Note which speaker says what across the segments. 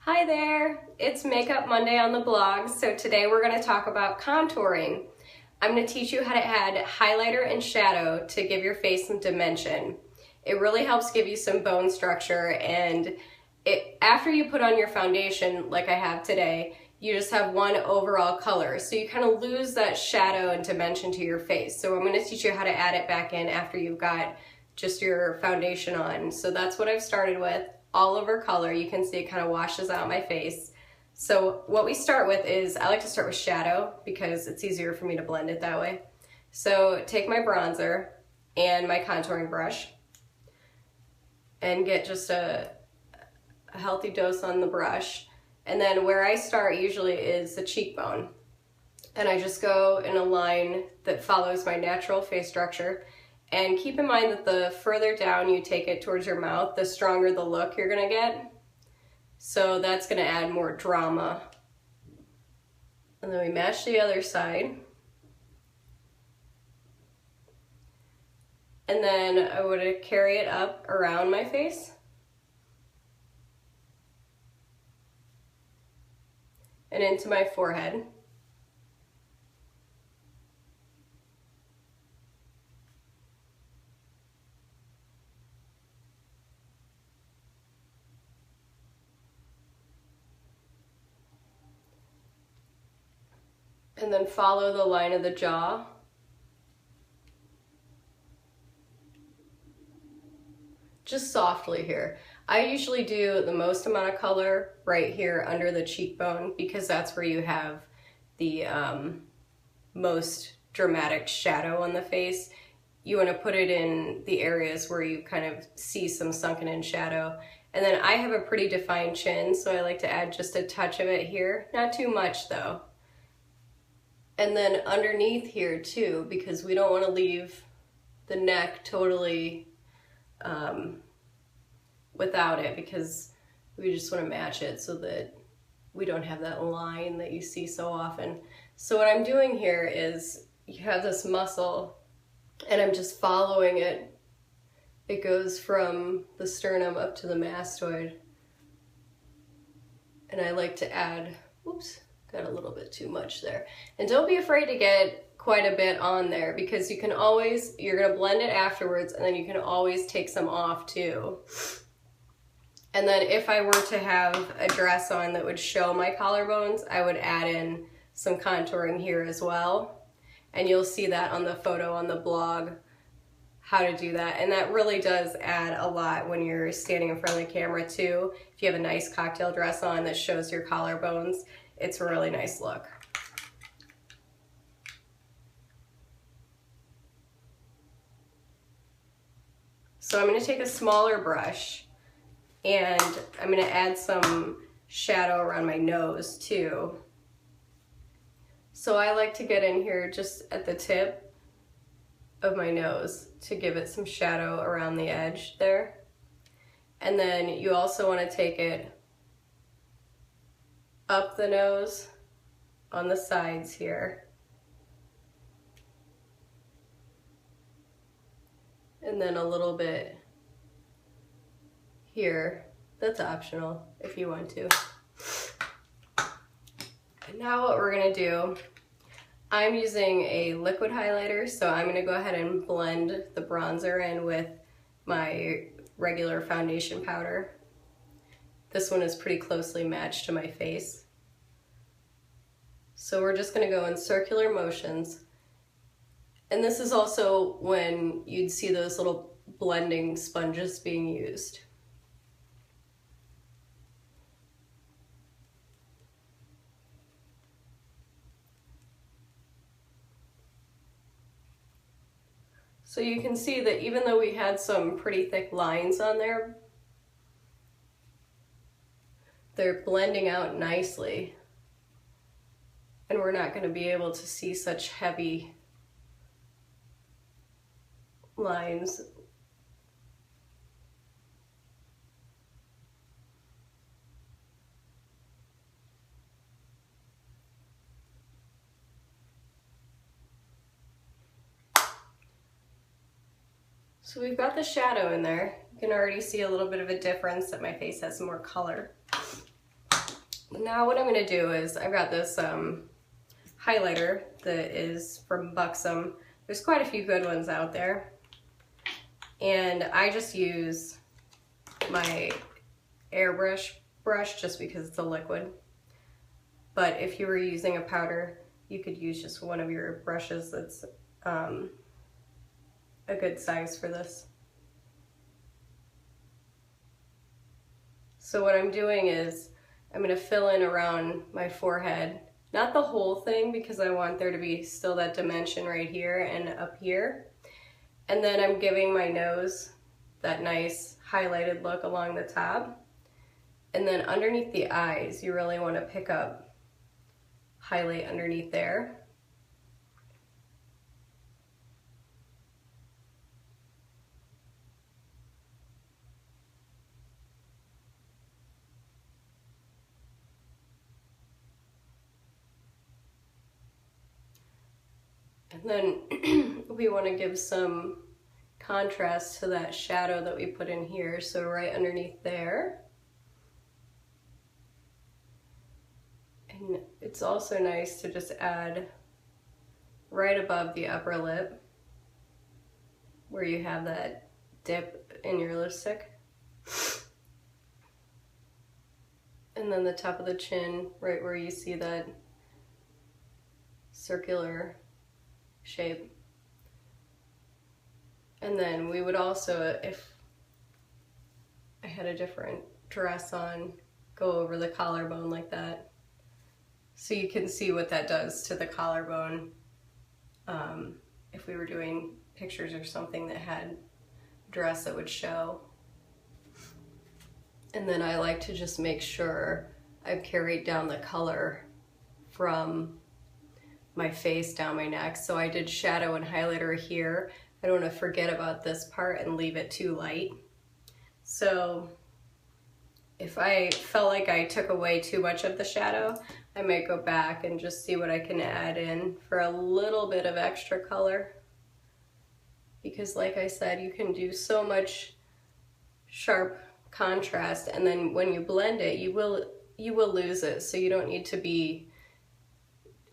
Speaker 1: Hi there, it's Makeup Monday on the blog. So today we're going to talk about contouring. I'm going to teach you how to add highlighter and shadow to give your face some dimension. It really helps give you some bone structure, and after you put on your foundation like I have today, you just have one overall color. So you kind of lose that shadow and dimension to your face. So I'm going to teach you how to add it back in after you've got just your foundation on. So that's what I've started with. All over color. You can see it kind of washes out my face. So what we start with is, I like to start with shadow because it's easier for me to blend it that way. So take my bronzer and my contouring brush and get just a healthy dose on the brush. And then where I start usually is the cheekbone. And I just go in a line that follows my natural face structure. And keep in mind that the further down you take it towards your mouth, the stronger the look you're gonna get. So that's gonna add more drama. And then we match the other side. And then I would carry it up around my face. And into my forehead. And then follow the line of the jaw. Just softly here. I usually do the most amount of color right here under the cheekbone because that's where you have the most dramatic shadow on the face. You want to put it in the areas where you kind of see some sunken in shadow. And then I have a pretty defined chin, so I like to add just a touch of it here. Not too much though. And then underneath here too, because we don't want to leave the neck totally without it, because we just want to match it so that we don't have that line that you see so often. So what I'm doing here is, you have this muscle and I'm just following it. It goes from the sternum up to the mastoid. And I like to add, oops, got a little bit too much there. And don't be afraid to get quite a bit on there, because you can always, you're gonna blend it afterwards, and then you can always take some off too. And then if I were to have a dress on that would show my collarbones, I would add in some contouring here as well. And you'll see that on the photo on the blog, how to do that. And that really does add a lot when you're standing in front of the camera too. If you have a nice cocktail dress on that shows your collarbones, it's a really nice look. So I'm going to take a smaller brush and I'm going to add some shadow around my nose too. So I like to get in here just at the tip of my nose to give it some shadow around the edge there. And then you also want to take it up the nose on the sides here. And then a little bit here. That's optional if you want to. And now what we're gonna do, I'm using a liquid highlighter, so I'm gonna go ahead and blend the bronzer in with my regular foundation powder. This one is pretty closely matched to my face. So we're just gonna go in circular motions. And this is also when you'd see those little blending sponges being used. So you can see that even though we had some pretty thick lines on there, they're blending out nicely. And we're not going to be able to see such heavy lines. So we've got the shadow in there. You can already see a little bit of a difference that my face has more color. Now what I'm going to do is I've got this highlighter that is from Buxom. There's quite a few good ones out there. And I just use my airbrush brush just because it's a liquid. But if you were using a powder, you could use just one of your brushes that's a good size for this. So what I'm doing is I'm going to fill in around my forehead, not the whole thing because I want there to be still that dimension right here and up here. And then I'm giving my nose that nice highlighted look along the top. And then underneath the eyes, you really want to pick up highlight underneath there. And then we want to give some contrast to that shadow that we put in here, so right underneath there. And it's also nice to just add right above the upper lip where you have that dip in your lipstick. And then the top of the chin, right where you see that circular shape. And then we would also, if I had a different dress on, go over the collarbone like that. So you can see what that does to the collarbone if we were doing pictures or something that had dress that would show. And then I like to just make sure I've carried down the color from my face down my neck. So I did shadow and highlighter here. I don't want to forget about this part and leave it too light. So if I felt like I took away too much of the shadow, I might go back and just see what I can add in for a little bit of extra color. Because like I said, you can do so much sharp contrast, and then when you blend it, you will lose it. So you don't need to be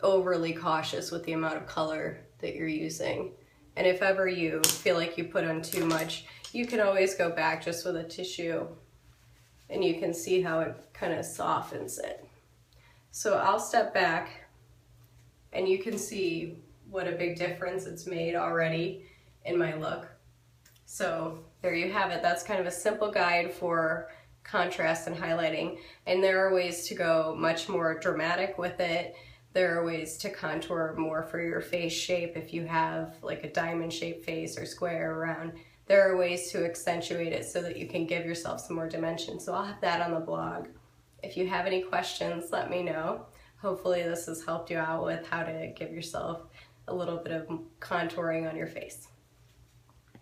Speaker 1: overly cautious with the amount of color that you're using. And if ever you feel like you put on too much, you can always go back just with a tissue and you can see how it kind of softens it. So I'll step back and you can see what a big difference it's made already in my look. So there you have it. That's kind of a simple guide for contrast and highlighting. And there are ways to go much more dramatic with it. There are ways to contour more for your face shape if you have like a diamond shaped face or square or round. There are ways to accentuate it so that you can give yourself some more dimension. So I'll have that on the blog. If you have any questions, let me know. Hopefully this has helped you out with how to give yourself a little bit of contouring on your face.